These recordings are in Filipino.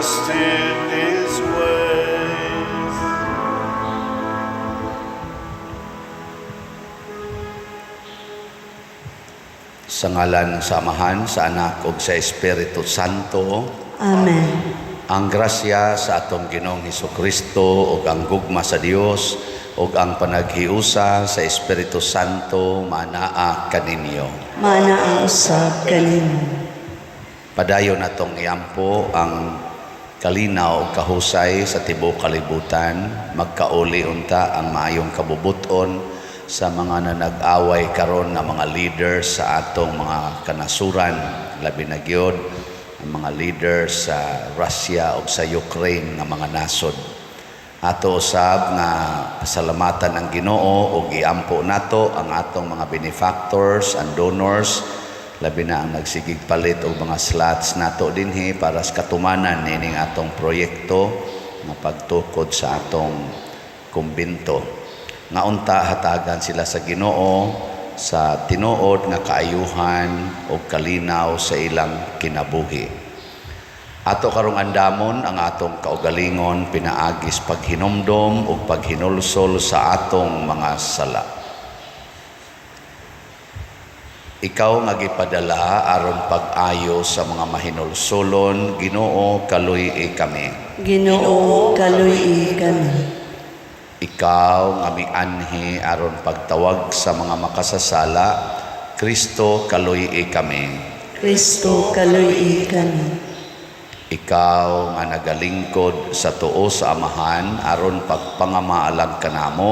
trust in His ways. Sa ngalan sa Amahan, sa Anak ug sa Espiritu Santo. Amen. Ang grasya sa atong Ginoong Hesukristo ug ang gugma sa Dios ug ang panaghiusa sa Espiritu Santo manaa kaninyo. Mana ang usab kanimo. Padayon natong iampo ang kalinaw ug kahusay sa tibuok kalibutan, magkauli unta ang maayong kabubuton sa mga nanag-away karon na mga leaders sa atong mga kanasuran, labi na gyud ang mga leaders sa Russia ug sa Ukraine nga mga nasod. Ato usab nga pasalamatan ang Ginoo ug iampo nato ang atong mga benefactors and donors, labi na ang nagsigig palit og mga slots nato dinhi para sa katumanan nining atong proyekto nga pagtukod sa atong kumbento. Nga unta hatagan sila sa Ginoo sa tinuod nga kaayuhan o kalinaw sa ilang kinabuhi. Ato karong andamon ang atong kaugalingon pinaagis paghinomdom o paghinulsol sa atong mga sala. Ikaw nga gipadala aron pag-ayo sa mga mahinulsolon, Ginoo kaluy kami. Ginoo kaluy kami. Ikaw nga mianhi aron pagtawag sa mga makasasala, Kristo kaluy kami. Kristo kaluy kami. Ikaw nga nagalingkod sa tuo sa Amahan aron pagpangamaalag kanamo,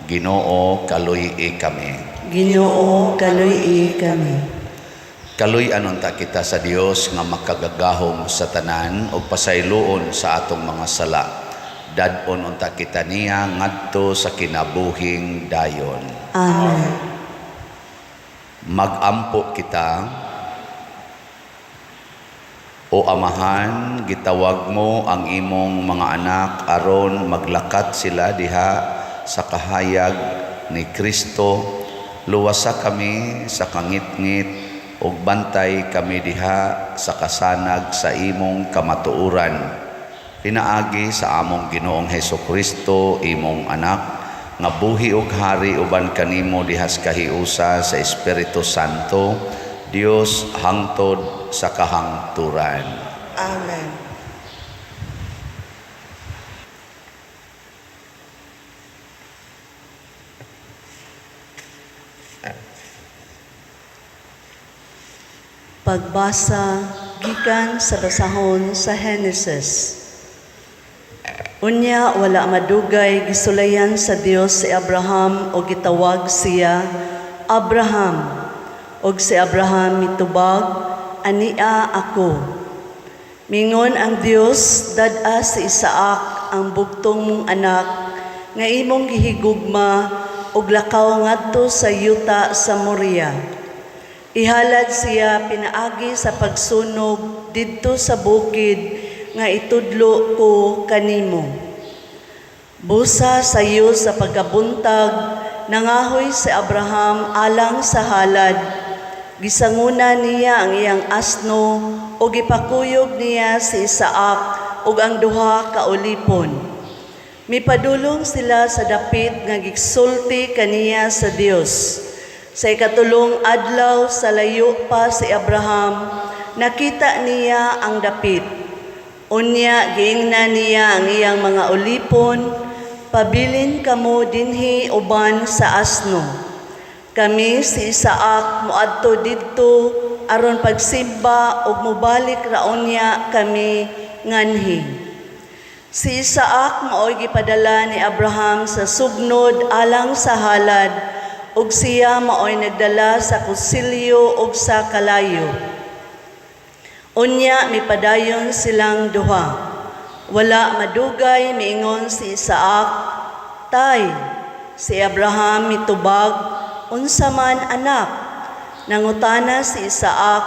Ginoo kaluy kami. Ginoo kaluy kami. Kaluy anon ta kita sa Dios nga makagagahom sa tanan ug pasayloon sa atong mga sala. Dadon unta kita niya ngadto sa kinabuhing dayon. Amen. Magampo kita. O Amahan, gitawag mo ang imong mga anak aron maglakat sila diha sa kahayag ni Kristo. Luwasa kami sa kangitngit ug bantay kami diha sa kasanag sa imong kamatuoran. Pinaagi sa among Ginoong Hesukristo, imong anak, nga buhi ug hari uban kanimo dihas kahiusa sa Espiritu Santo, Dios hangtod sa kahangturan. Amen. Pagbasa gikan sa basahon sa Genesis. Unya wala madugay gisulayan sa Dios si Abraham o gitawag siya Abraham. Og si Abraham mitubag, ania ako. Mingon ang Dios dad-a si Isaac ang bugtong mong anak nga imong gihigugma og lakaw ngadto sa yuta sa Moria. Ihalad siya pinaagi sa pagsunog didto sa bukid nga itudlo ko kanimo. Busa sayo sa pagkabuntag, nangahoy si Abraham alang sa halad. Gisanguna niya ang iyang asno o gipakuyog niya si Isaac ug ang duha ka ulipon. Mipadulong sila sa dapit nga gigsulti kaniya sa Dios. Sa ikatulong adlaw sa layo pa si Abraham, nakita niya ang dapit. Unya giingna niya ang iyang mga ulipon, pabilin kamo dinhi uban sa asno. Kami si Isaac moadto didto aron pagsimba ug mobalik raon niya kami nganhi. Si Isaac maoy gipadala ni Abraham sa sugnod alang sa halad ug siya maoy nagdala sa kusilyo ug sa kalayo. Unya mipadayon silang duha. Wala madugay miingon si Isaac, "Tay, si Abraham mitubag, unsa man anak?" Nangutana si Isaac,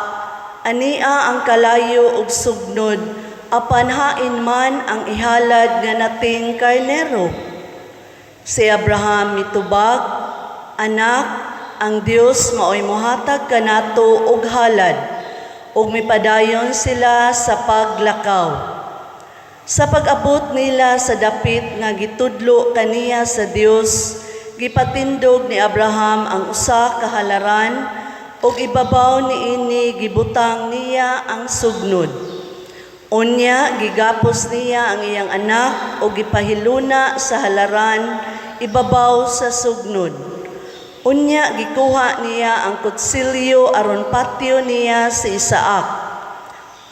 "Ania ang kalayo ug sugnod, apan hain man ang ihalad nga nating karnero?" Si Abraham mitubag, "Anak, ang Dios maoy mohatag kanato og halad." Ug mipadayon sila sa paglakaw. Sa pag-abot nila sa dapit nga gitudlo kaniya sa Dios, gipatindog ni Abraham ang usa ka halaran ug ibabaw niini gibutang niya ang sugnod. Unya gigapos niya ang iyang anak ug gipahiluna sa halaran ibabaw sa sugnod. Unya gikuha niya ang kutsilyo aron patyo niya si Isaac.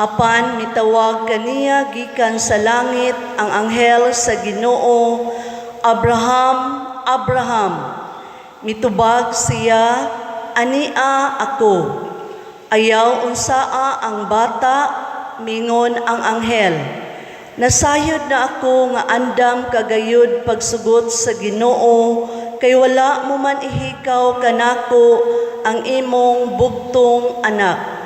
Apan mitawag kaniya gikan sa langit ang anghel sa Ginoo, Abraham, Abraham. Mitubag siya, ania ako. Ayaw unsaa ang bata, mingon ang anghel. Nasayod na ako nga andam kagayod pagsugot sa Ginoo, kay wala mo man ihikaw kanako ang imong bugtong anak.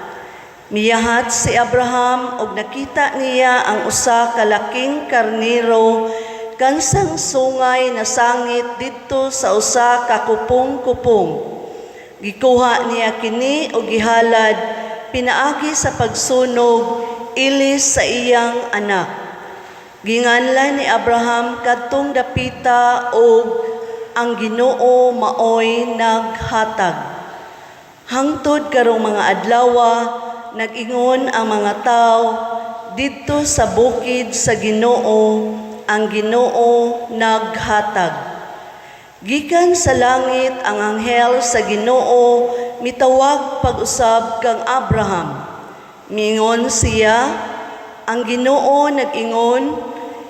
Miyahat si Abraham ug nakita niya ang usa ka laking karnero kansang sungay na sangit didto sa usa ka kupong-kupong. Gikuha niya kini ug gihalad pinaagi sa pagsunog ilis sa iyang anak. Ginganlan ni Abraham kadtong dapita ug ang Ginoo maoy naghatag. Hangtod karong mga adlawa nag-ingon ang mga tao didto sa bukid sa Ginoo, ang Ginoo naghatag. Gikan sa langit ang anghel sa Ginoo mitawag pag-usab kang Abraham. Mingon siya, ang Ginoo nag-ingon,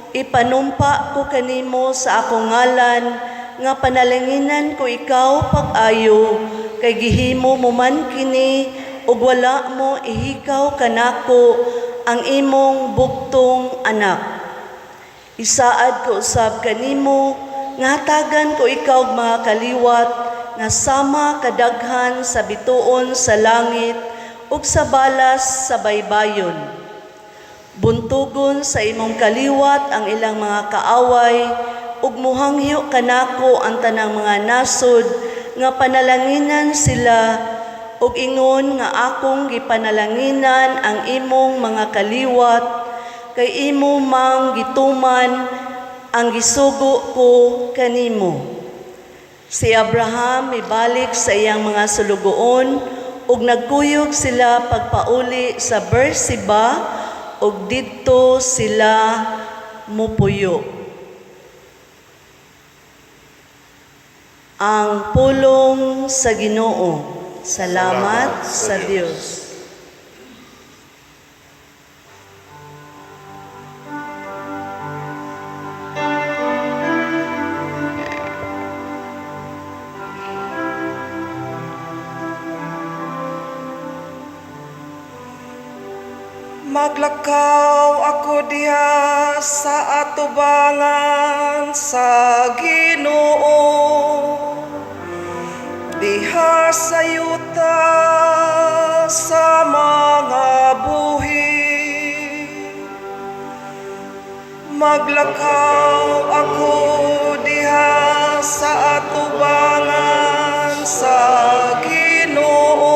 ipanumpa ko kanimo sa akong ngalan nga panalanginan ko ikaw pag-ayo kay gihimo mo man kini ug wala mo ihikaw kanako ang imong bugtong anak. Isaad ko usab kanimo nga hatagan ko ikaw mga kaliwat nga sama kadaghan sa bituon sa langit ug sa balas sa baybayon. Buntugon sa imong kaliwat ang ilang mga kaaway ug muhangyo kanako ang tanang mga nasod nga panalanginan sila ug ingon nga akong gipanalanginan ang imong mga kaliwat kay imo mang gituman ang gisugo ko kanimo. Si Abraham mibalik sa iyang mga sulugoon ug nagkuyog sila pagpauli sa Beersheba ug didto sila mupuyo. Ang pulong sa Ginoo. Salamat sa Diyos. Maglakaw ako diha sa atubangan sa Ginoo, diha sa yuta sa mga buhi. Maglakaw ako diha sa atubangan sa Ginoo,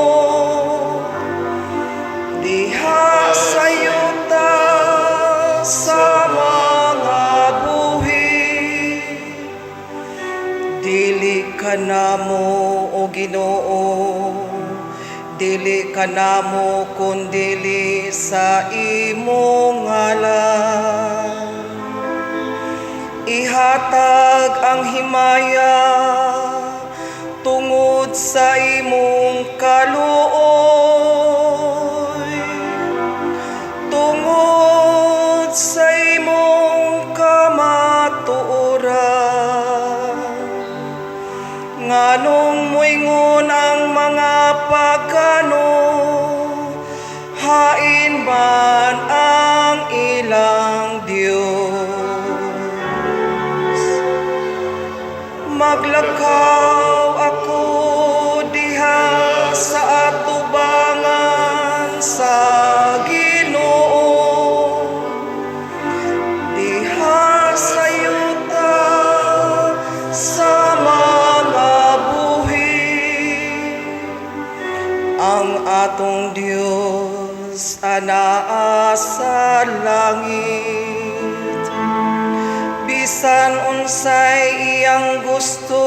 diha sa yuta sa mga buhi. Dili ka namo o Ginoo, dili ka namo kundili sa imong ngalan. Ihatag ang himaya tungod sa imong kaluoy, tungod sa imong kamatuoran. Nganong moingon ang mga pagano, hain man ang ilang Diyos. Maglakaw ako diha sa atubangan sa Ginoo, diha sa yuta sa mga buhi. Ang atong Diyos anaa sa langit, bisan unsay iyang gusto,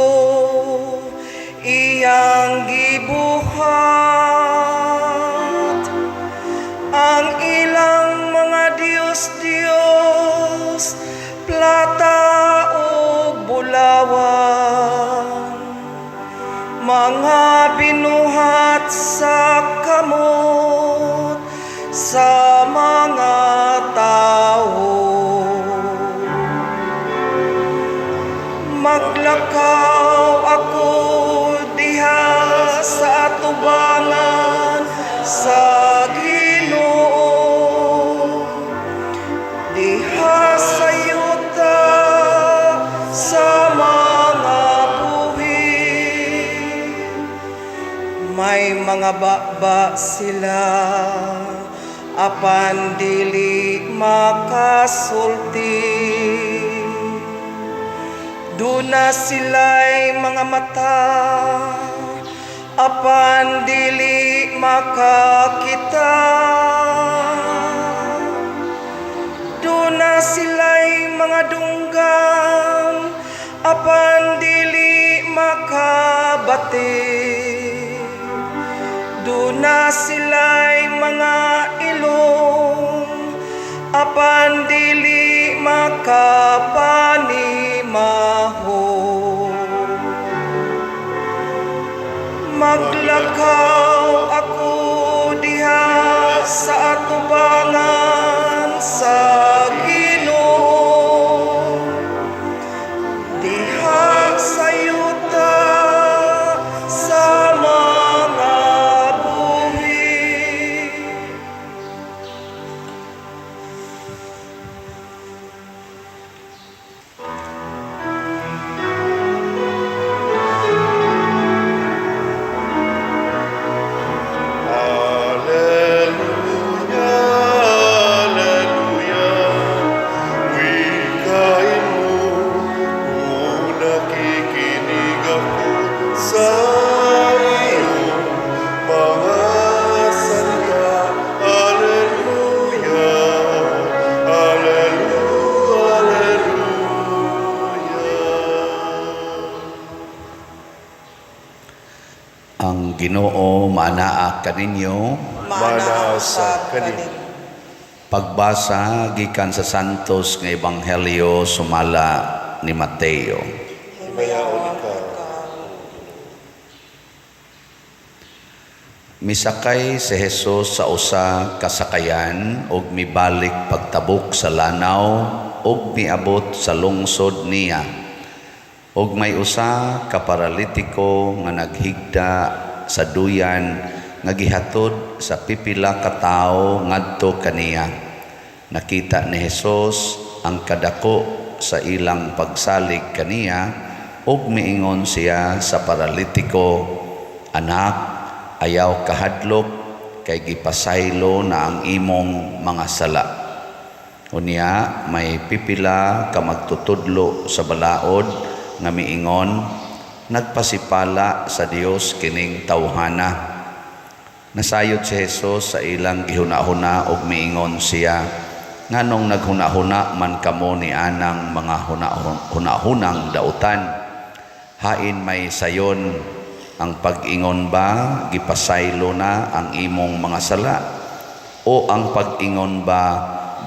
iyang gibuhat. Ang ilang mga Diyos-Diyos, plata ug bulawan, mga binuhat sa kamot sa mga tao. Maglakaw ako diha sa atubangan sa Ginoo, diha sa yuta sa mga buhi. May mga baba sila, apan dili makasulti. Duna sila'y mga mata, apan dili makakita. Duna sila'y mga dunggan, apan dili makabati. Duna sila'y mga ilong, apan dili makapanimaho. Maglakaw ako diha sa atubangan sa Ginoo, diha sa yuta sa mga buhi. Ang Ginoo manaa kaninyo. Mana sa kanin. Pagbasa gikan sa Santos nga Ebanghelyo sumala ni Mateo. Himayaon ikaw. Misakay si Jesus sa usa ka sakayan ug mibalik pagtabok sa lanaw ug miabot sa lungsod niya. Ug may usa ka paralitiko nga naghigda sa duyan nga gihatod sa pipila ka tawo ngadto kaniya. Nakita ni Jesus ang kadako sa ilang pagsalig kaniya ug miingon siya sa paralitiko, "Anak, ayaw kahadlok kay gipasaylo na ang imong mga sala." Unya may pipila ka magtutudlo sa balaod nga miingon, "Nagpasipala sa Dios kining tawhana." Nasayod si Jesus sa ilang gihuna-huna ug miingon siya, "Nganong naghuna-huna man kamo ni anang mga hunahunang dautan? Hain may sayon ang pag-ingon ba gipasaylo na ang imong mga sala? O ang pag-ingon ba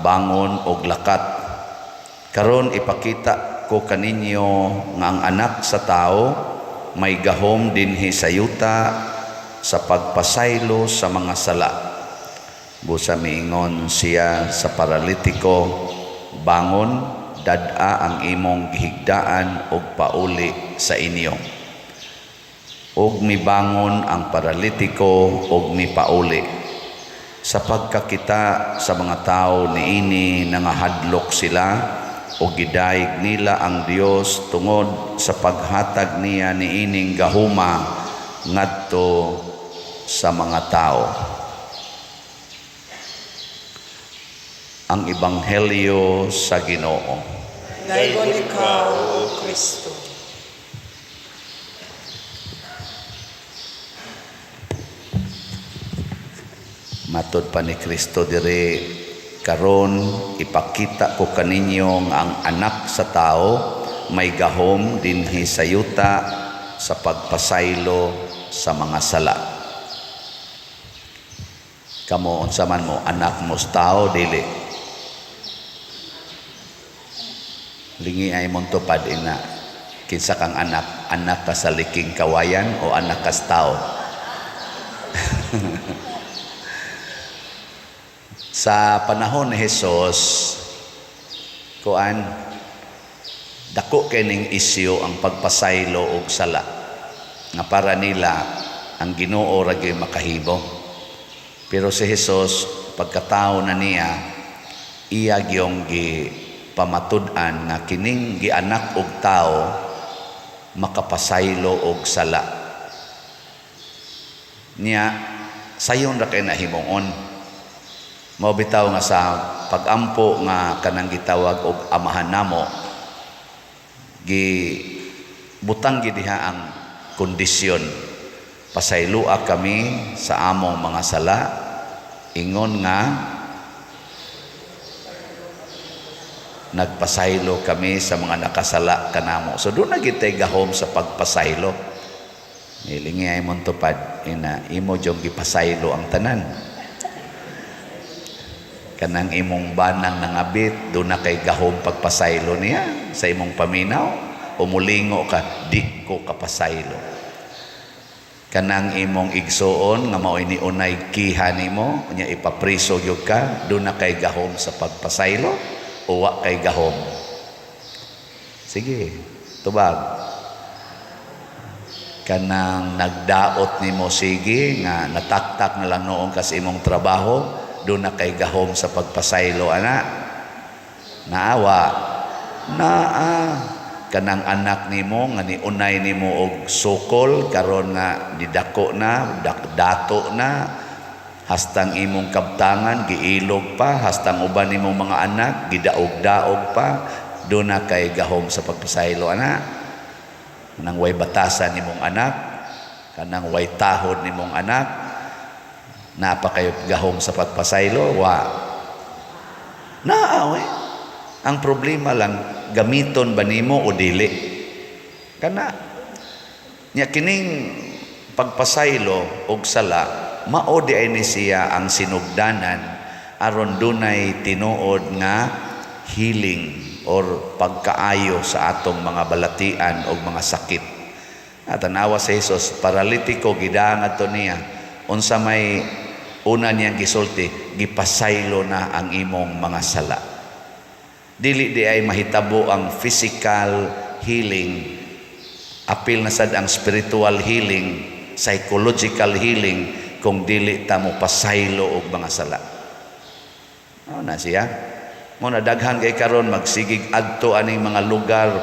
bangon og lakat? Karon ipakita ko kaninyo nga ang anak sa tao may gahom dinhi sa yuta sa pagpasaylo sa mga sala." Busa miingon siya sa paralitiko, "Bangon, dad-a ang imong gihigdaan ug pauli sa inyo." Ug mibangon ang paralitiko ug mipauli. Sa pagkakita sa mga tao niini nangahadlok sila o gidayeg nila ang Dios tungod sa paghatag niya niining gahuma ngadto sa mga tao. Ang Ebanghelyo sa Ginoo. Laygon ikaw, O Kristo. Matod pa ni Kristo dire Karon ipakita ko kaninyo nga ang anak sa tao may gahom dinhi sa yuta sa pagpasaylo sa mga sala. Kamo unsa man mo anak mo sa tao dili. Lingi ay mong tupad ina. Kinsa kang anak? Anak ka sa liking kawayan o anak ka sa tao? Sa panahon ni Jesus, kuan, dako kining isyu ang pagpasaylo og sala. Nga para nila ang Ginoo ra gyud makahimo. Pero si Jesus pagkatao na niya, iya gyung pamatud-an nga kining gianak og tao makapasaylo og sala. Niya sayon ra kay nahimuon. Mao bitaw nga sa pagampo nga kanang gitawag og amahan namo, butang gid diha ang kondisyon. Pasaylua kami sa among mga sala, ingon nga nagpasaylo kami sa mga nakasala kanamo. So doon na gitay gahom sa pagpasaylo. Nilingi ay mong tupad, imo jong gipasaylo ang tanan. Kanang imong banang nangabit, doon na kay gahom pagpasaylo niya sa imong paminaw, umulingo ka, di ko kapasaylo. Kanang imong igsoon, nga mao'y ni unay kiha nimo, nya ipapriso gyud ka, doon na kay gahom sa pagpasaylo, uwa kay gahom. Sige, tubag. Kanang nagdaot nimo sige, nga nataktak na lang noong kas imong trabaho, doon na kay gahom sa pagpasaylo, ana. Naawa. Kanang anak nimo nga ni unay nimo og sukol, karon nga didako na, dato na, hastang imong kabtangan giilog pa, hastang uban nimong mga anak gidaog-daog pa, doon na kay gahom sa pagpasaylo, ana. Kanang way batasan nimong anak, kanang way tahod nimong anak, napa kayo gahom sa pagpasaylo, wa. Naaw eh. Ang problema lang, gamiton ba nimo o dili? Kana. Nya kining pagpasaylo og sala, mao di ay ni siya ang sinugdanan aron dunay tinuod nga healing or pagkaayo sa atong mga balatian o mga sakit. At tanawa sa Jesus, paralitiko gidaangan to niya, unsa may una niyang gisulti, gipasaylo na ang imong mga sala. Dili di ay mahitabo ang physical healing, apil na sad ang spiritual healing, psychological healing, kung dili ta mo pasaylo og mga sala. Ano na siya? Muna daghan kay karon magsigig adto aning mga lugar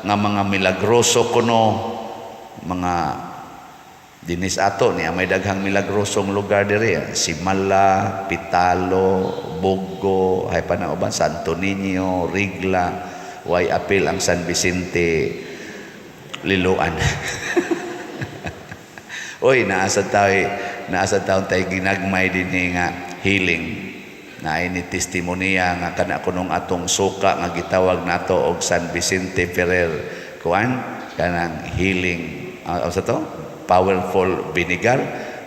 nga mga milagroso kuno, mga dinis ato niya may daghang milagrosong lugar diri, Simala, Pitalo, Bogo, hay pa na uban Santo Niño, Rigla, way apil ang San Vicente, Liloan. Oy, naasa tayo tay ginagmay din nga healing. Na ini testimonya nga kana kunong atong suka nga gitawag nato og San Vicente Ferrer kuan kanang healing sa to powerful vinegar.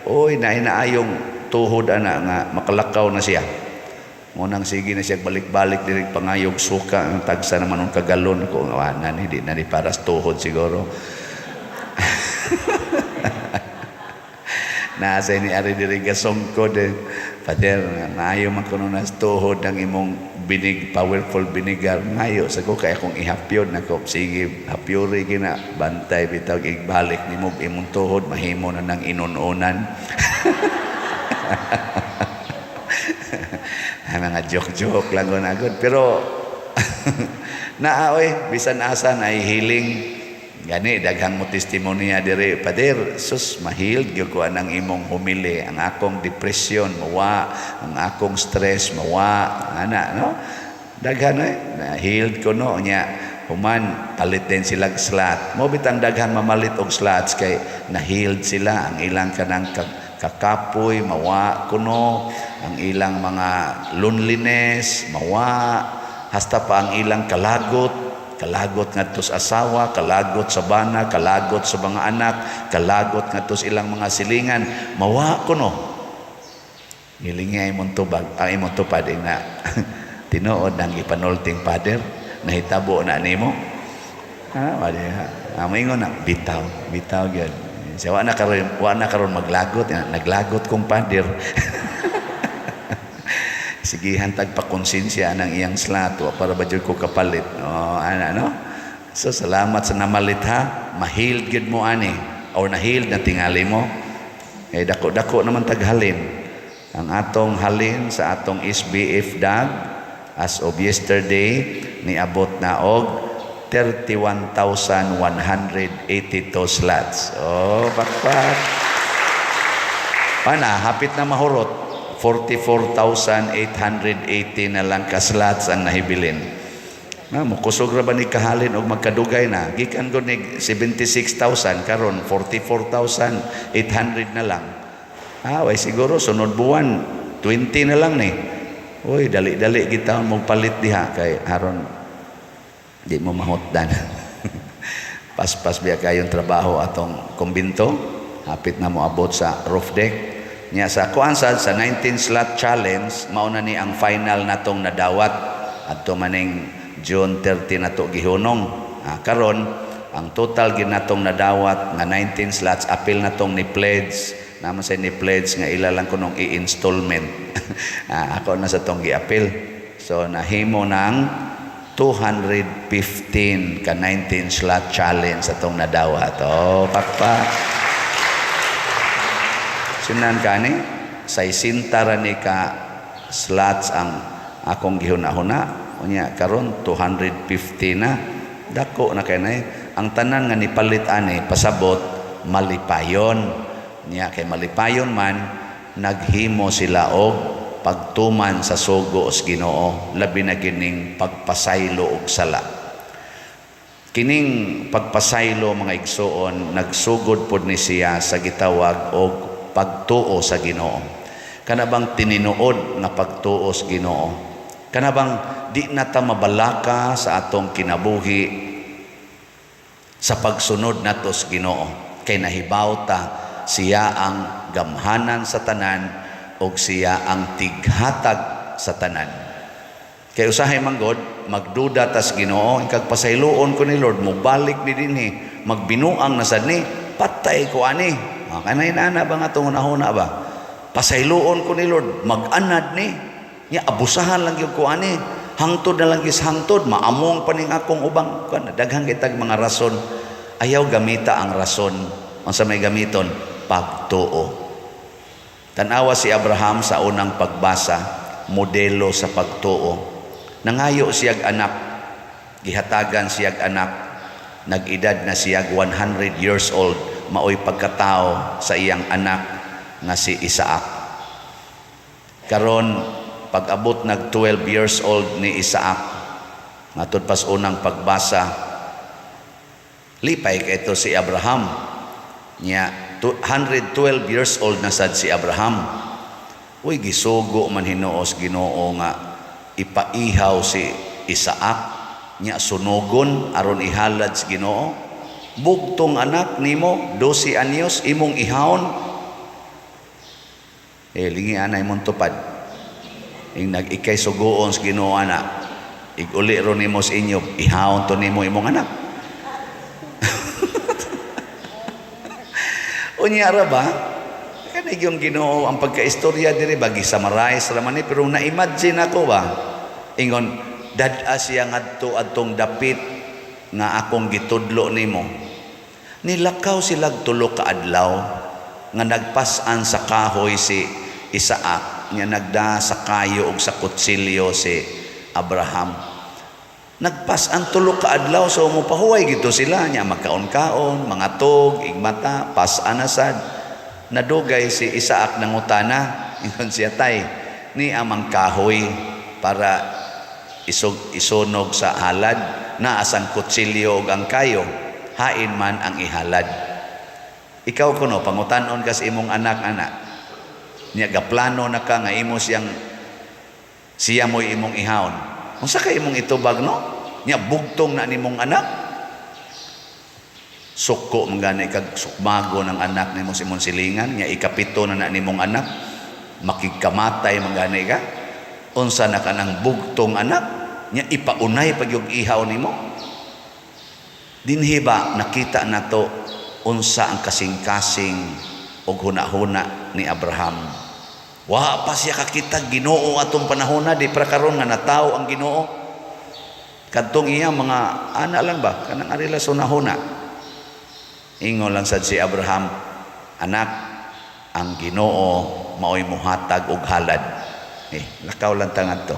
Oy, naayong tuhod ana nga makalakaw na siya. Munang sige na siya balik-balik diri pangayog suka ang tagsa naman ng kagalon ko ana ni di na ni paras tuhod siguro. Nasa ni ari diri gasongkod Pader, naayo man kuno nas tuhod ang imong powerful vinegar ngayo sa ko kaya kung ihapyon nako sige hapyori gina bantay bitaw igbalik nimo imong tuhod mahimo na nang inununan. Mga joke lang gonagod pero naaoy bisan asa na healing. Gani daghang mo testimonya diri Pader, sus mahil gyud ko anang imong humili, ang akong depression mawa, ang akong stress mawa, ana no daghan na healed ko no nya human palit din sila slat mo bitang daghan mamalit og slats kay na healed sila ang ilang kanang kakapoy, mawa kuno, ang ilang mga loneliness, mawa, hasta pa ang ilang kalagot ngadto sa asawa, kalagot sa bana, kalagot sa mga anak, kalagot ngadto sa ilang mga silingan, mawa kuno. Ngilingay imong tubag, imong tupad na tinuod nang ipanulting Father, nahitabo na nimo. Maingon na bitaw gyud. Siya wa na karon maglagot, naglagot kong Father. Sige hantag pa konsensya ng iyang slot para ba jud ko kapalit. So salamat sa namalit ha. Mahiled gyud mo ani or nahiled na tingali mo. Dako naman taghalin. Ang atong halin sa atong SBF DAG as of yesterday niabot na og 31,182 slots. Pakpak. Pana, hapit na mahurot. 44,880 na lang ka slots ang nahibilin. Mukusog ra ba ni kahalin og magkadugay na? Gikan ko ni 76,000 karon 44,800 na lang. Way siguro sunod buwan 20 na lang ni. Uy, dali-dali kita magpalit diha kay haron di mo mahutdan. Pas-pas biya kayong trabaho atong kumbinto, hapit na mo abot sa roof deck. Nya sa kuansad sa 19 slot challenge, mauna ni ang final natong nadawat adto maning June 30 nato gihunong. Karon ang total ginatong nadawat nga 19 slots apil natong ni pledge, naman sa ni pledge nga ila lang kunong i-installment. Ako na sa tong gi-apil. So nahimo ng 215 ka 19 slot challenge atong nadawat. Pakpak. Sinan kani sa isintara ni ka slots ang akong gihuna-huna. Unya karon 250 na. Dako na kay nay. Ang tanan nga nipalit ani pasabot malipayon. Nya kay malipayon man naghimo sila og pagtuman sa sugo os Ginoo, labi na kining pagpasaylo og sala. Kining pagpasaylo mga igsoon, nagsugod pod ni siya sa gitawag og pagtuo sa Ginoo. Kanabang tininuod nga pagtuo sa Ginoo. Kanabang di na ta mabalaka sa atong kinabuhi sa pagsunod nato sa Ginoo. Kay nahibaw ta siya ang gamhanan sa tanan og siya ang tighatag sa tanan. Kay usahay manggod magduda tas Ginoo, kag pasayloon ko ni Lord, mobalik ni dinhi, magbinuang na sad ni, patay ko ani. Kanay na ba nga tong una ba? Pasayloon ko ni Lord, mag-anad ni. Nya abusahan lang gyud ko ani. Hangtod na lang gis hangtod, maamong pa ning akong ubang daghang kitag mga rason. Ayaw gamita ang rason. Unsa may gamiton? Pagtuo. Tanawa si Abraham sa unang pagbasa, modelo sa pagtuo. Nangayo siyag anak, gihatagan siyag anak, nag-edad na siyag 100 years old, maoy pagkatao sa iyang anak nga si Isaac. Karon pag-abot nag 12 years old ni Isaac, matod pas unang pagbasa, lipay kay ito si Abraham. Nya 112 years old na sad si Abraham. Uy, gisugo man hinuos Ginoo nga ipaihaw si Isaac, nya sunugon aron ihalad si Ginoo. Bugtong anak nimo 12 anyos imong ihawon. Lingi ana imong tupad. Ing nag-ikay sugoon sa Ginoo ana. Iguli ron nimo sa inyo, ihawon to nimo imong anak. Unya ra ba? Kani yung Ginoo ang pagkaistorya diri bagi summarize ra man ni, pero na-imagine ako ba? Ingon dad-a siya ngadto adtong dapit nga akong gitudlo nimo. Nilakaw sila tulo ka adlaw nga nagpas-an sa kahoy si Isaac, nga nagda sa kayo ug sa kutsilyo si Abraham. Nagpas-an tulo ka adlaw, so mupahuway gito sila nya magkaon-kaon, mga tog, igmata, pas-an asad. Nadugay si Isaac nangutana, ingon siya tay, ni amang kahoy para isunog sa halad, na asang kutsilyo ug ang kayo, hain man ang ihalad. Ikaw kuno pangutanon kas imong anak-anak, Nya gaplano na ka nga imo siya mo imong ihawon. Unsa kay imong itubag no? Nya bugtong na nimong anak. Suko mangani kag sukmago ng anak nimo sa imong silingan, nya ikapito na nimong anak. Makigkamatay mangani ka. Unsa na kanang bugtong anak, nya ipaunay pag yung ihaw nimo. Dinhi ba nakita nato unsa ang kasing-kasing og hunahuna ni Abraham. Wa pa siya kakita Ginoo atong panahon na di para karon nga natawo ang Ginoo. Kadtong iya mga ana lang ba kanang arila sunahuna. Ingon lang sad si Abraham, anak, ang Ginoo mao'y muhatag og halad. Lakaw lang tangan to.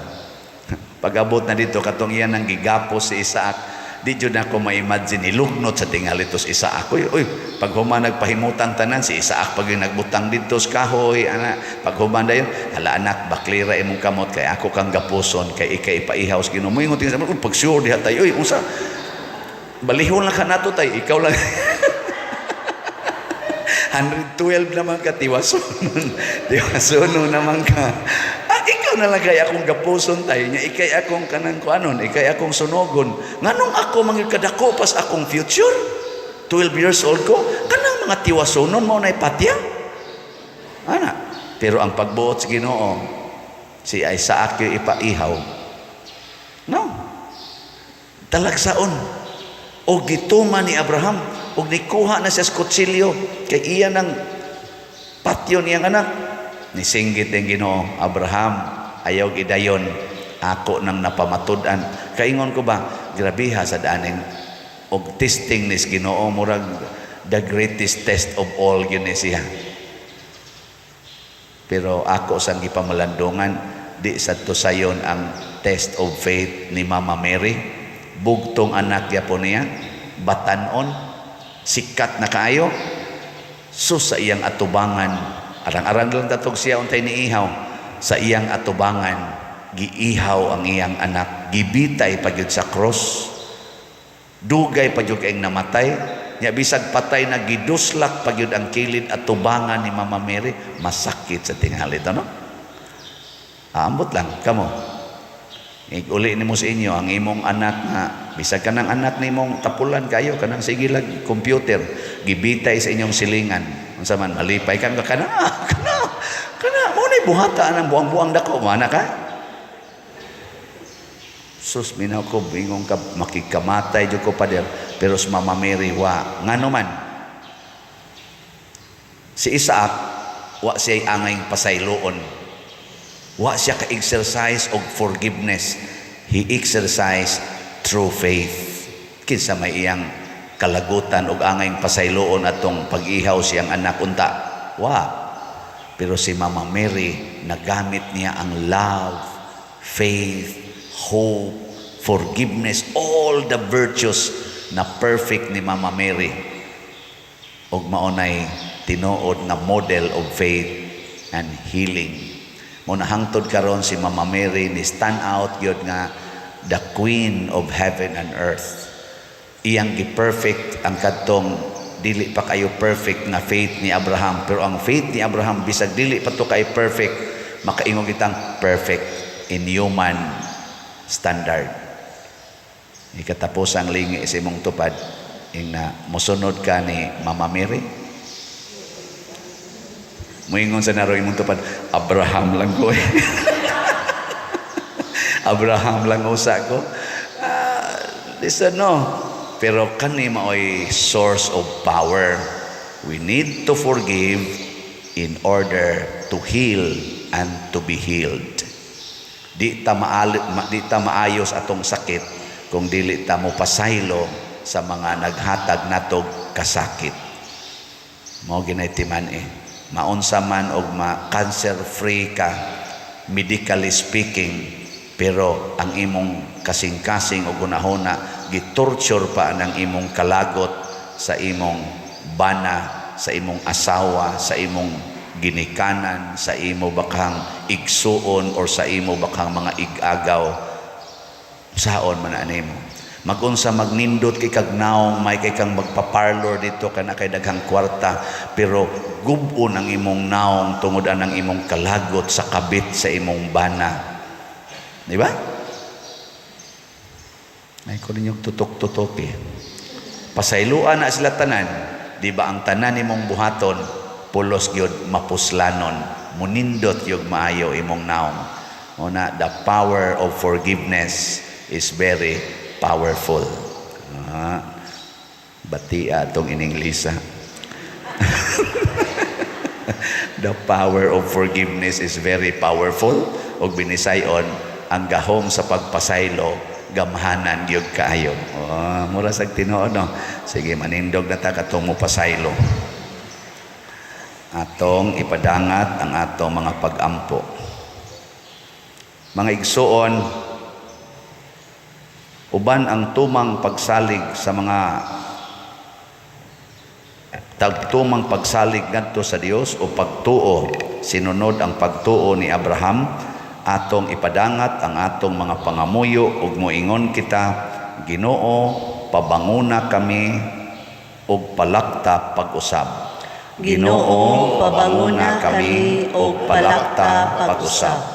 Pag-abot na dito katong iya nang gigapos si Isaac, di jud ako ma-imagine ilugnot sa tingali tos Isaac. Uy, pag human nagpahimutan tanan si Isaac pag yung nagbutang dito sa kahoy, ana, pag human dayon, hala anak, baklira imong kamot kay ako kang gapuson kay ikay ipaihaw sa Ginoo. Moingon tinga sa pag sure diha tayo, uy, unsa? Balihon lang ka nato tay, ikaw lang. 112 naman ka tiwason. Tiwason naman ka. Ikaw na lang kaya akong gapuson tayo niya, ikay akong kanang kuanon, ikay akong sunogon. Nganong ako mangikadako pas akong future? 12 years old ko, kanang mga tiwasonon mo na ipatya? Ana. Pero ang pagbuot sa Ginoo, si Isaac yung ipaihaw. No. Talagsaon. O gituman ni Abraham, o nikuha na siya sa kutsilyo, kay iya ng patyo niyang anak. Nisinggit ang Ginoo, Abraham, ayaw gidayon, ako nang napamatud-an. Kaingon ko ba, grabiha sa daaning og testing nis Ginoo, murag the greatest test of all yun siya. Pero ako sang gipamalandungan, di sa tusayon ang test of faith ni Mama Mary. Bugtong anak yapon niya, batanon, sikat na kaayo, sus sa iyang atubangan. Arang-arang lang tatog siya untay ni ihaw. Sa iyang atubangan, giihaw ang iyang anak. Gibitay pagyud sa cross. Dugay pagyud kay namatay. Nya bisag patay na giduslak pagyud ang kilid atubangan ni Mama Mary. Masakit sa tingali to, no? Ambot lang kamo. Uli nimo sa inyo ang imong anak nga bisag kanang anak nimong tapulan kayo kanang sige lang computer gibitay sa inyong silingan. Unsa man malipay ka kana mo ni buhata ang buang-buang dako mana ka. Sus minaw ko bingong ka makikamatay jud ko pader pero si Mama Mary wa ngano man. Si Isaac wa siya angay pasayloon. Wa siya ka-exercise of forgiveness. He exercised through faith. Kinsa may iyang kalagutan og angay pasayloon atong pag-ihaw siyang anak unta. Wa. Pero si Mama Mary nagamit niya ang love, faith, hope, forgiveness, all the virtues na perfect ni Mama Mary. Og maunay tinuod na model of faith and healing. Muna hangtod karon si Mama Mary ni stand out yun nga the Queen of Heaven and Earth. Iyang gi-perfect ang kadtong dili pa kayo perfect na faith ni Abraham. Pero ang faith ni Abraham bisag dili pa to kay perfect, makaingon kitang perfect in human standard. Ikatapos ang lingi sa imong tupad ing na mosunod ka ni Mama Mary. Moingon sa naro imong tupad, Abraham lang ko. Abraham lang usa ko. Listen no. Pero kani maoy source of power. We need to forgive in order to heal and to be healed. Di ta maayos atong sakit kung dili ta mo pasaylo sa mga naghatag natog kasakit. Mao ginay timan maunsa man og cancer free ka medically speaking, pero ang imong kasing-kasing o gunahona gitorture pa ng imong kalagot sa imong bana, sa imong asawa, sa imong ginikanan, sa imo bakang igsuon or sa imo bakang mga igagaw saon man animo. Magunsa magnindot kay kag naong may kay kang magpa-parlor dito kana kay daghang kwarta pero gub-on ang imong naong tungod anang imong kalagot sa kabit sa imong bana. Di ba? Ay ko ninyong tutok-tutok eh. Pasayloan na sila tanan. Di ba ang tanan imong buhaton pulos gyud mapuslanon. Munindot yung maayo imong naong. Una, the power of forgiveness is very powerful. Batia itong in English. The power of forgiveness is very powerful. O binisayon, ang gahom sa pagpasaylo, gamhanan gyud kaayo. Mura sag Tinoo, no? Sige, manindog na ta katong mo pasaylo. Atong ipadangat ang atong mga pag-ampo. Mga igsuon, uban ang tumang pagsalig sa mga tagtumang pagsalig ngadto sa Dios o pagtuo, sinunod ang pagtuo ni Abraham, atong ipadangat ang atong mga pangamuyo ug moingon kita, Ginoo, pabanguna kami ug palakta pag-usab. Ginoo, pabanguna kami ug palakta pag-usab.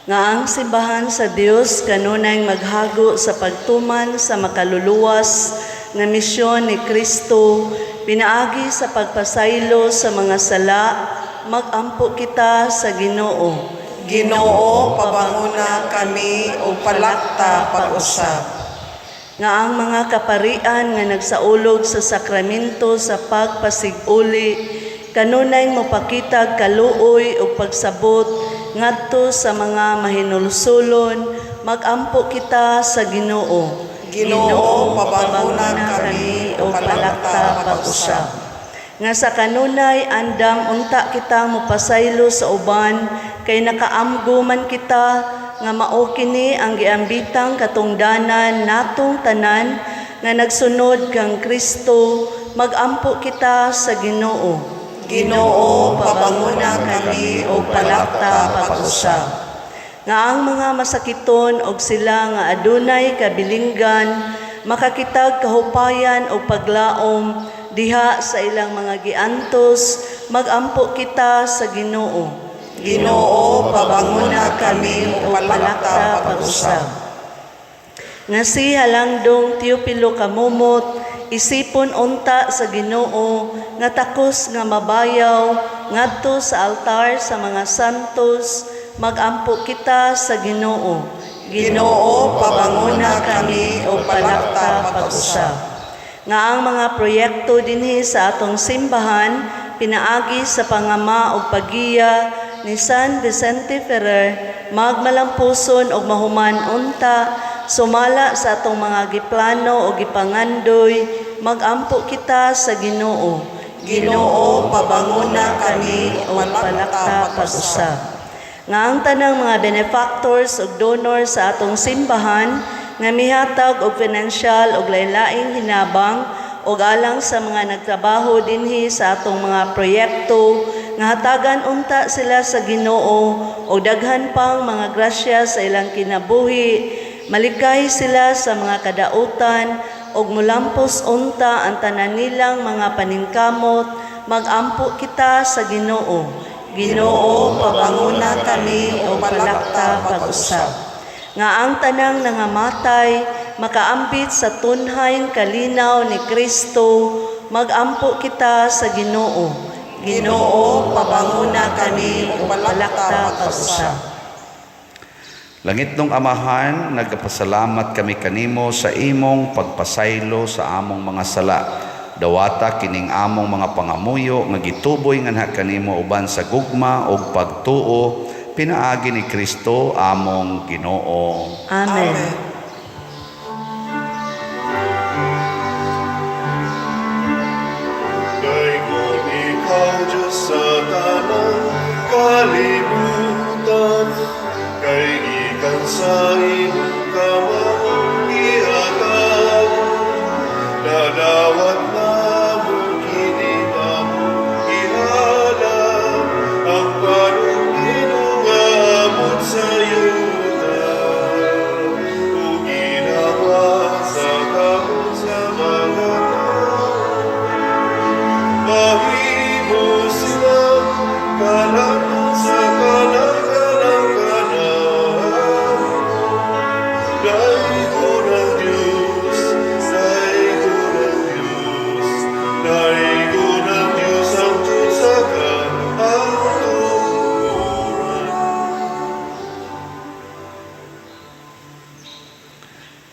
Nga ang simbahan sa Dios kanunay maghago sa pagtuman sa makaluluwas nga misyon ni Kristo, pinaagi sa pagpasaylo sa mga sala, magampo kita sa Ginoo. Ginoo, pabanguna kami o palakta pag-usab. Nga ang mga kaparian nga nagsaulog sa sakramento sa pagpasiguli, kanunay mopakitag kaluoy o pagsabot ngadto sa mga mahinulsulon, magampo kita sa Ginoo. Ginoo, pabanguna kami o palakta pag-usab. Nga sa kanunay andam unta kita mopasaylo sa uban, kay nakaamgo man kita nga mao kini ang giambitang katungdanan natong tanan nga nagsunod kang Kristo, magampo kita sa Ginoo. Ginoo, pabanguna kami o palakta pag-usab. Nga ang mga masakiton og sila nga adunay kabilinggan, makakitag kahupayan o paglaom diha sa ilang mga giantos, magampo kita sa Ginoo. Ginoo, pabanguna kami o palakta pag-usab. Nga si Halangdong Teopilo Kamumot, isipon unta sa Ginoo nga takos nga mabayaw ngadto sa altar sa mga santos, magampo kita sa Ginoo. Ginoo, pabanguna kami o palakta pag-usab. Nga ang mga proyekto dinhi sa atong simbahan pinaagi sa pangama o pagiya ni San Vicente Ferrer, magmalampuson og mahuman unta, sumala sa atong mga giplano o gipangandoy, magampo kita sa Ginoo. Ginoo, pabanguna kami o palakta pag-usab. Nga ang tanang mga benefactors o donors sa atong simbahan, nga mihatag og financial og lain-laing hinabang og alang sa mga nagtrabaho dinhi sa atong mga proyekto, nga hatagan unta sila sa Ginoo o daghan pang mga grasya sa ilang kinabuhi, malikay sila sa mga kadautan og mulampos unta ang tanan nilang mga paningkamot, magampo kita sa Ginoo. Ginoo, pabanguna kami o palakta pag-usab. Nga ang tanang nangamatay, makaambit sa tunhayn kalinaw ni Kristo, magampo kita sa Ginoo. Ginoo, pabanguna kami o palakta pag-usab. Langit nung Amahan, nagpasalamat kami kanimo sa imong pagpasaylo sa among mga sala. Dawata kining among mga pangamuyo nga gituboy nganha kanimo uban sa gugma ug pagtuo, pinaagi ni Kristo among Ginoo. Amen. Dayon ikaw, Diyos sa tanang kalibutan, kay ikan sa imong kamang ihatag, nadawat na mo kini among ihalal, ang panumino nga amot sa yuta, ug ginawa sa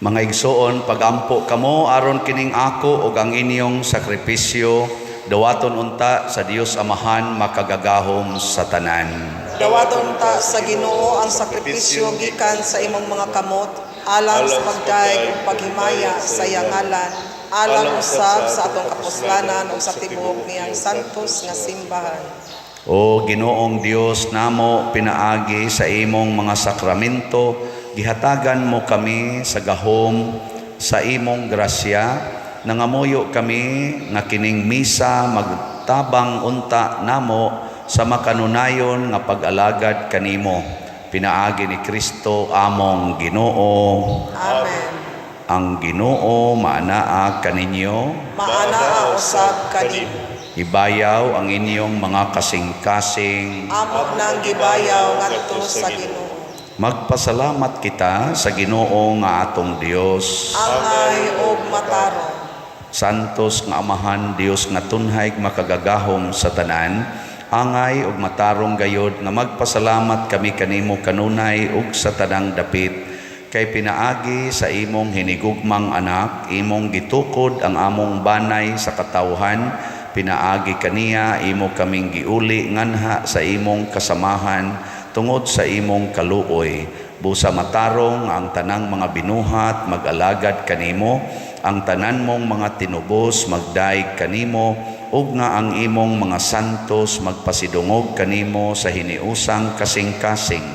Mga igsoon, pagampo kamo aron kining ako ug ang inyong sakripisyo dawaton unta sa Dios Amahan makagagahom sa tanan. Dawaton ta sa Ginoo ang sakripisyo gikan sa imong mga kamot alang sa pagdaig ug paghimaya sa iyang ngalan, alang usab sa atong kapuslanan ug sa tibuok niyang santos nga simbahan. O Ginoong Dios namo, pinaagi sa imong mga sakramento, gihatagan mo kami sa gahom sa imong grasya, nangamuyo kami nga kining misa magtabang unta namo sa makanunayon nga pag-alagad kanimo. Pinaagi ni Kristo among Ginoo. Amen. Ang Ginoo maanaa kaninyo. Maanaa usab kanimo. Ibayaw ang inyong mga kasing-kasing. Amo nang gibayaw ngadto sa Ginoo. Magpasalamat kita sa Ginoo nga atong Dios. Angay ug matarong. Santos nga Amahan Dios nga tunhay makagagahom sa tanan, angay ug matarong gayod nga magpasalamat kami kanimo kanunay ug sa tanang dapit, kay pinaagi sa imong hinigugmang anak, imong gitukod ang among banay sa katawhan, pinaagi kaniya imo kaming giuli nganha sa imong kasamahan tungod sa imong kaluoy. Busa matarong ang tanang mga binuhat mag-alagad kanimo, ang tanan mong mga tinubos magdaig kanimo, ug nga ang imong mga santos magpasidungog kanimo sa hiniusang kasing-kasing,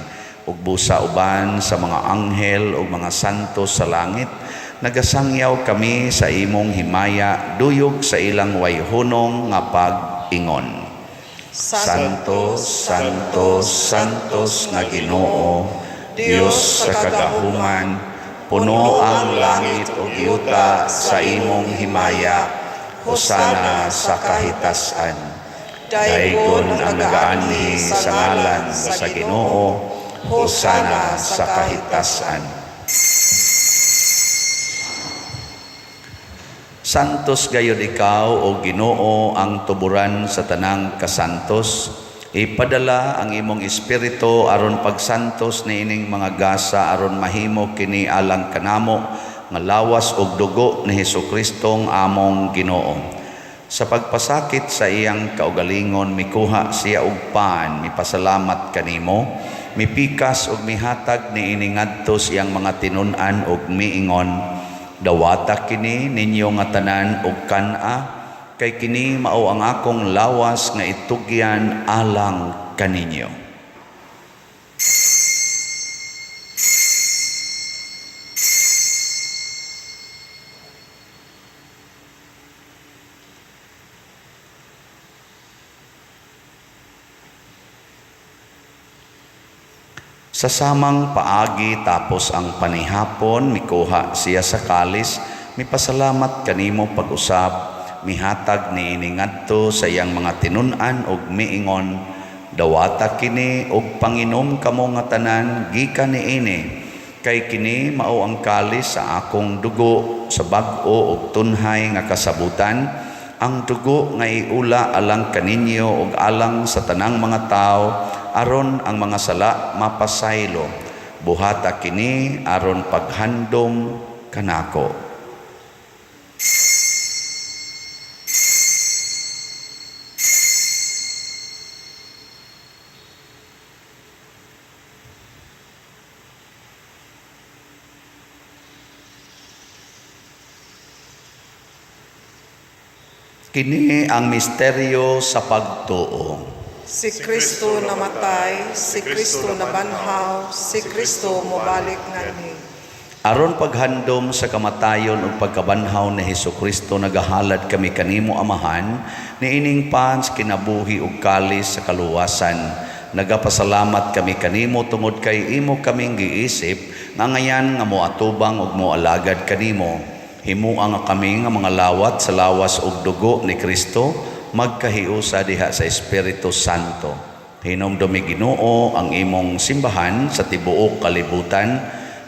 ug busa uban sa mga anghel ug mga santos sa langit. Nagasangyaw kami sa imong himaya, duyog sa ilang wayhunong nga pag-ingon. Santos, Santos, Santos nga Ginoo, Dios sa kagahuman, puno ang langit ug yuta sa imong himaya, hosana sa kahitasan. Daigon ang nagaanhi sa ngalan sa Ginoo, hosana sa kahitasan. Santos gayud ikaw o Ginoo ang tuburan sa tanang kasantos. Ipadala ang imong espiritu aron pagsantos ni ining mga gasa aron mahimo kini alang kanamo nga lawas ug dugo ni Hesukristo among Ginoo. Sa pagpasakit sa iyang kaugalingon mikuha siya og pan, mipasalamat kanimo, mipikas ug mihatag ni ini ngadto siyang mga tinun-an ug miingon, dawata kini ninyo nga tanan ug kana, kay kini mao ang akong lawas nga itugyan alang kaninyo. Sa samang paagi tapos ang panihapon, mikuha siya sa kalis, mipasalamat kanimo pag-usab, mihatag ni iningadto sa iyang mga tinun-an ug miingon, dawata kini ug panginom kamo nga tanan gikan niini, kay kini mao ang kalis sa akong dugo sa bag-o ug tunhay nga kasabutan, ang dugo nga iula alang kaninyo ug alang sa tanang mga tao, aron ang mga sala mapasaylo. Buhata kini aron paghandom kanako. Kini ang misteryo sa pagtuo. Si Kristo namatay, si Kristo nabanhaw, si Kristo mobalik nganhi. Aron paghandom sa kamatayon ug pagkabanhaw ni Hesukristo, nagahalad kami kanimo Amahan niining pans kinabuhi ug kalis sa kaluwasan. Nagapasalamat kami kanimo tungod kay imo kaming giisip nga ngayan nga moatubang ug moalagad kanimo. Himuang nga kami nga mga lawat sa lawas ug dugo ni Kristo, magkahiusa diha sa Espiritu Santo. Hinumdumi Ginoo ang imong simbahan sa tibuok kalibutan.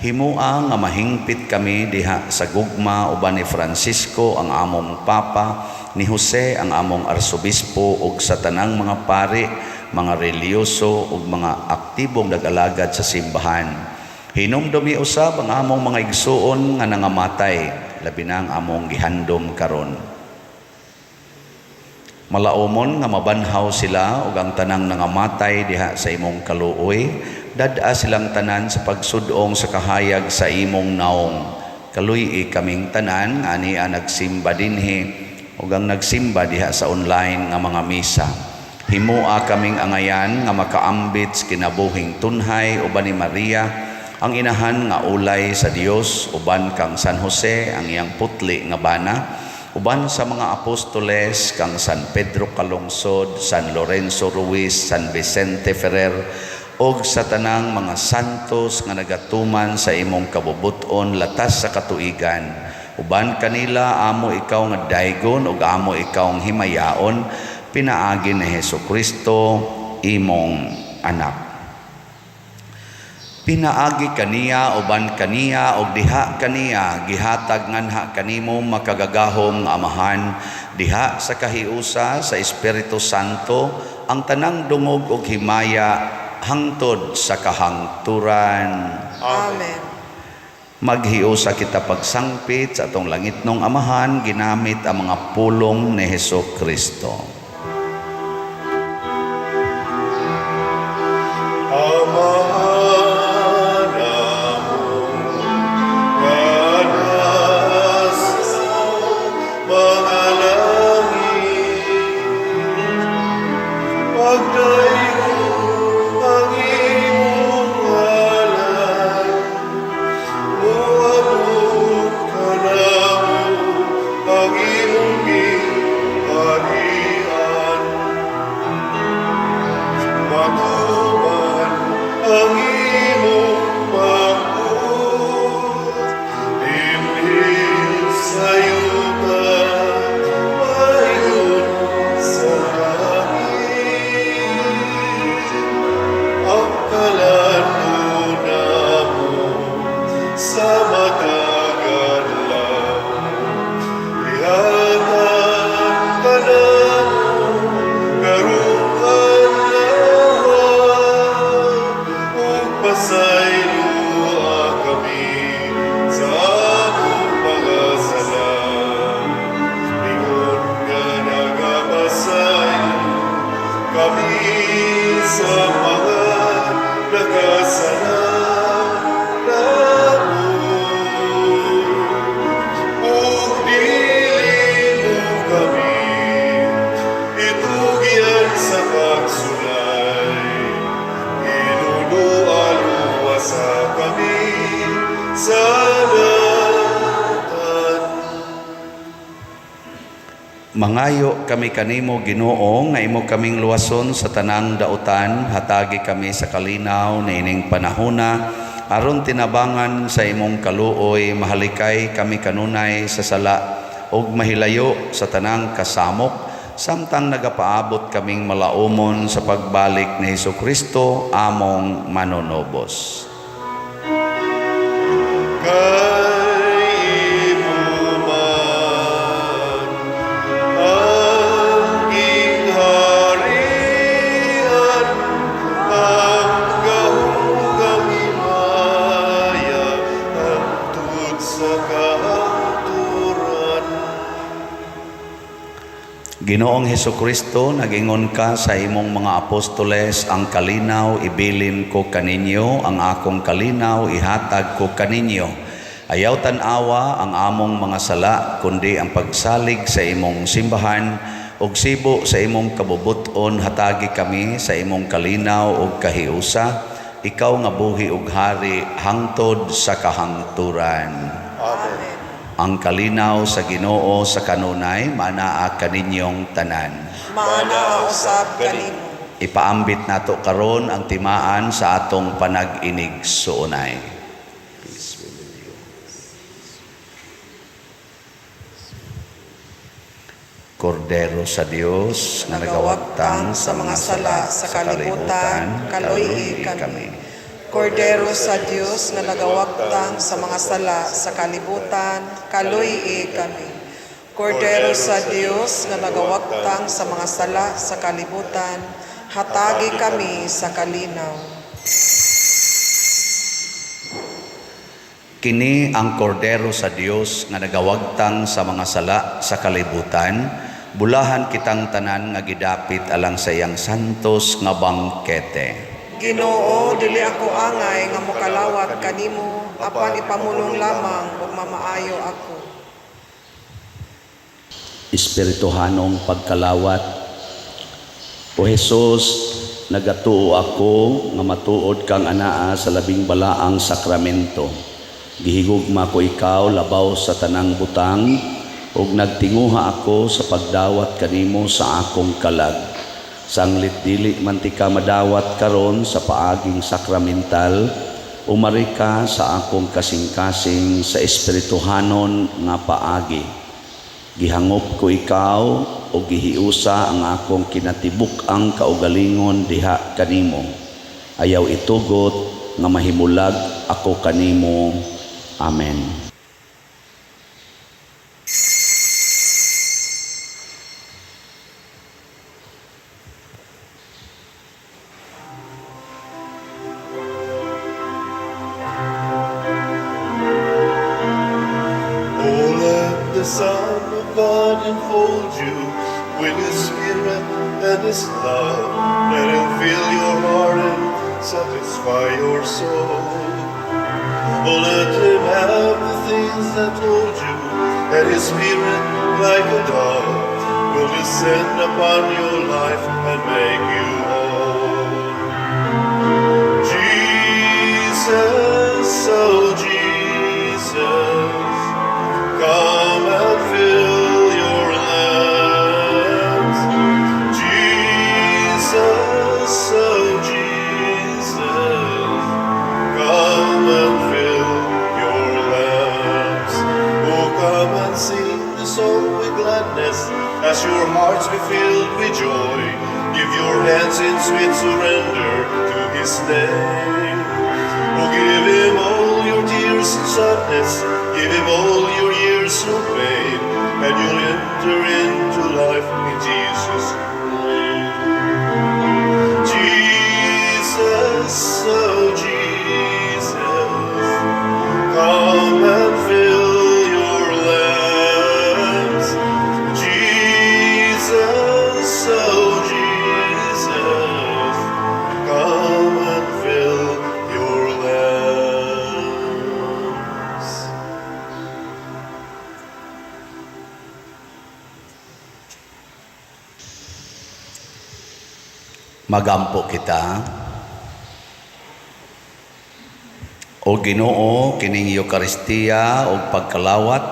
Himua nga mahingpit kami diha sa gugma uban ni Francisco ang among Papa, ni Jose ang among Arsobispo ug sa tanang mga pari, mga reliyoso ug mga aktibong nag-alagad sa simbahan. Hinumdumi usab ang among mga igsuon nga nangamatay, labi na ang among gihandom karon. Malaumon nga mabanhaw sila ug ang tanang nangamatay diha sa imong kaluoy, dad-a silang tanan sa pagsudong sa kahayag sa imong naong. Kaluy kaming tanan nga ania nagsimba dinhi ug ang nagsimba diha sa online nga mga misa. Himua kaming angayan nga makaambit sa kinabuhing tunhay uban ni Maria, ang inahan nga ulay sa Dios, uban kang San Jose ang iyang putli nga bana, uban sa mga apostoles kang San Pedro Calungsod, San Lorenzo Ruiz, San Vicente Ferrer, og sa tanang mga santos nga nagatuman sa imong kabubuton latas sa katuigan. Uban kanila amo ikaw nga daygon ug amo ikaw ang himayaon, pinaagi ni Hesukristo imong anak. Pinaagi kaniya uban kaniya og diha kaniya gihatag nganha kanimo makagagahom nga amahan, diha sa kahiusa sa Espiritu Santo ang tanang dungog ug himaya hangtod sa kahangturan. Amen. Maghiusa kita pagsangpit sa atong langitnong amahan ginamit ang mga pulong ni Hesukristo. Mangayo kami kanimo Ginoo nga imo kaming luwason sa tanang dautan, hatagi kami sa kalinaw na ining panahona aron tinabangan sa imong kaluoy, mahalikay kami kanunay sa sala ug mahilayo sa tanang kasamok, samtang nagapaabot kaming malaumon sa pagbalik ni Hesukristo among manonobos. Ginoong Hesukristo, nagingon ka sa imong mga apostoles, ang kalinaw ibilin ko kaninyo, ang akong kalinaw ihatag ko kaninyo. Ayaw tanawa ang among mga sala, kundi ang pagsalig sa imong simbahan, ug sibo sa imong kabubuton hatagi kami sa imong kalinaw ug kahiusa, ikaw nga buhi ug hari hangtod sa kahangturan. Amen. Ang kalinaw sa Ginoo sa kanunay manaa kaninyong tanan. Maana usab kanimo. Ipaambit nato karon ang timaan sa atong panag-inig suunay. Kordero sa Dios nga nagawagtang sa mga sala sa kalibutan, kaluy kami. Kordero sa Dios nga nagawagtang sa mga sala sa kalibutan, kaluy kami. Kordero sa Dios nga nagawagtang sa mga sala sa kalibutan, hatagi kami sa kalinaw. Kini ang kordero sa Dios nga nagawagtang sa mga sala sa kalibutan, bulahan kitang tanan nga gidapit alang sa iyang santos nga bangkete. Ginoo, dili ako angay nga mokalawat kanimo, apan ipamulong lamang ug mamaayo ako. Espirituhanong pagkalawat. O Jesus, nagatuo ako nga matuod kang anaa sa labing balaang sakramento. Gihigugma ko ikaw labaw sa tanang butang ug nagtinguha ako sa pagdawat kanimo sa akong kalag. Sanglit dili man ti ka madawat karon sa paaging sakramental, umari ka sa akong kasing-kasing sa espirituhanon nga paagi. Gihangop ko ikaw o gihiusa ang akong kinatibuk ang kaugalingon diha kanimo. Ayaw itugot nga mahimulag ako kanimo. Amen. Oh, let the Son of God enfold you with His Spirit and His love. Let Him fill your heart and satisfy your soul. Oh, let Him have the things that hold you, and His Spirit, like a dove, will descend upon your life and make you whole. Jesus, oh Jesus, come and fill your lands. Jesus, oh Jesus, come and fill your lamps. Oh, come and sing the song with gladness as your hearts be filled with joy. Give your hands in sweet surrender to His name. Oh, give Him all your tears and sadness, give Him all your years of pain, and you'll enter into life in Jesus' name. Jesus, oh Jesus, come and fill your lamps. Jesus, oh Jesus, come and fill your lamps. Magampo kita. O Ginoo, kining Eucharistia o pagkalawat,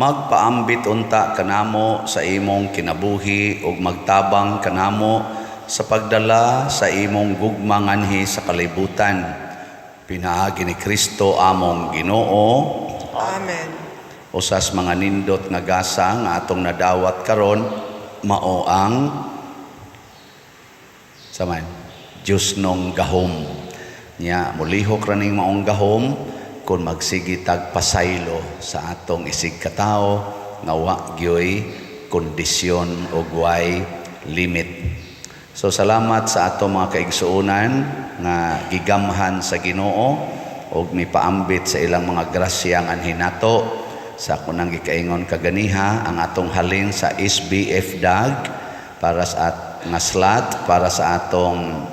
magpaambit unta kanamo sa imong kinabuhi ug magtabang kanamo sa pagdala sa imong gugma nganhi sa kalibutan. Pinaagi ni Kristo among Ginoo. Amen. Usas mga nindot nga gasa nga atong nadawat karon mao ang saman Diyos nung gahom niya mulihok raning maong gahom kung magsigi tagpasaylo sa atong isig katao nga wa gyoy kondisyon o guay limit. So salamat sa atong mga kaigsuonan nga gigamhan sa Ginoo og mipaambit sa ilang mga grasya nga hinato sa kunang gikaingon kaganiha ang atong halin sa SBF DAG para sa nga slot para sa atong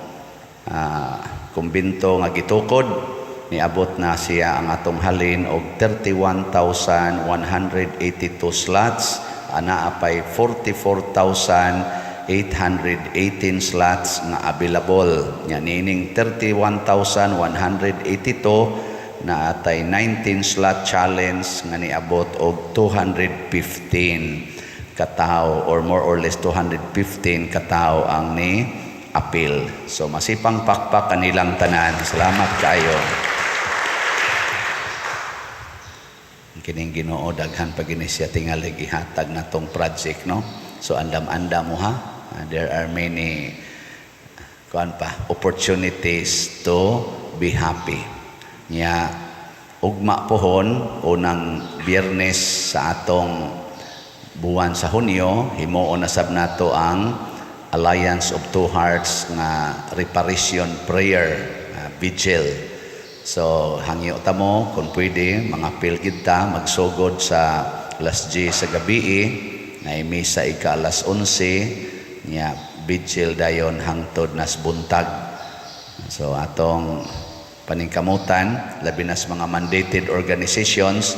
kumbinto nga gitukod niabot na siya ang atong halin og 31,182 slots ana apay 44,818 slots nga available nya nining 31,182 na atay 19 slot challenge nga niabot og 215 katao or more or less 215 katao ang ni appeal. So masipang pakpak kanilang tanan. Salamat kayo. Kining Ginoo daghan pag siya tingali gihatag natong project no. So andam-andam mo ha. There are many opportunities to be happy. Nya ugma pohon unang Biyernes sa atong buwan sa Hunyo himuon na sab nato ang Alliance of Two Hearts nga reparation prayer vigil So, hangyo ta mo, kung pwede, mga pilgid ta, magsugod sa alas 10 sa gabi, na misa ika alas 11, niya, vigil dayon hangtod nas buntag. So, atong paningkamutan, labi nas mga mandated organizations,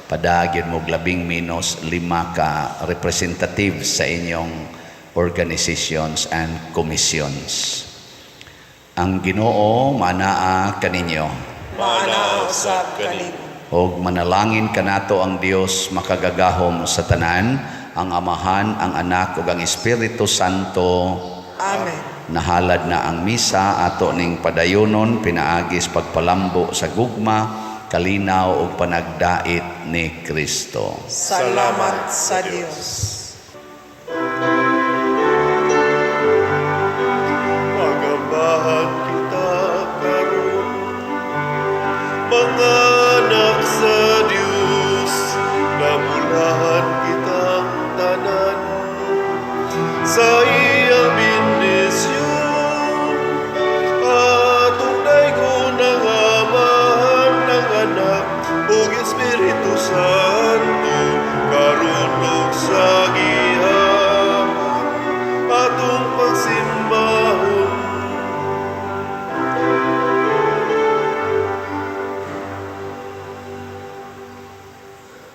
padagin mo labing minus 5 ka representatives sa inyong organizations and commissions. Ang Ginoo manaa kaninyo. Maana usab kanin. Og manalangin kanato ang Dios makagagahom sa tanan, ang Amahan, ang Anak ug ang Espiritu Santo. Amen. Nahalad na ang misa ato ning padayonon pinaagis pagpalambo sa gugma, kalinaw ug panagdait ni Kristo. Salamat sa Dios. Pagambahan kita karon, mga anak sa Dios, namulahan kitang tanan sa iyang bendisyon. Atong daygon ang Amahan, ng Anak ug Espiritu Santo, karon ug sa gihapon. Atong pagsimba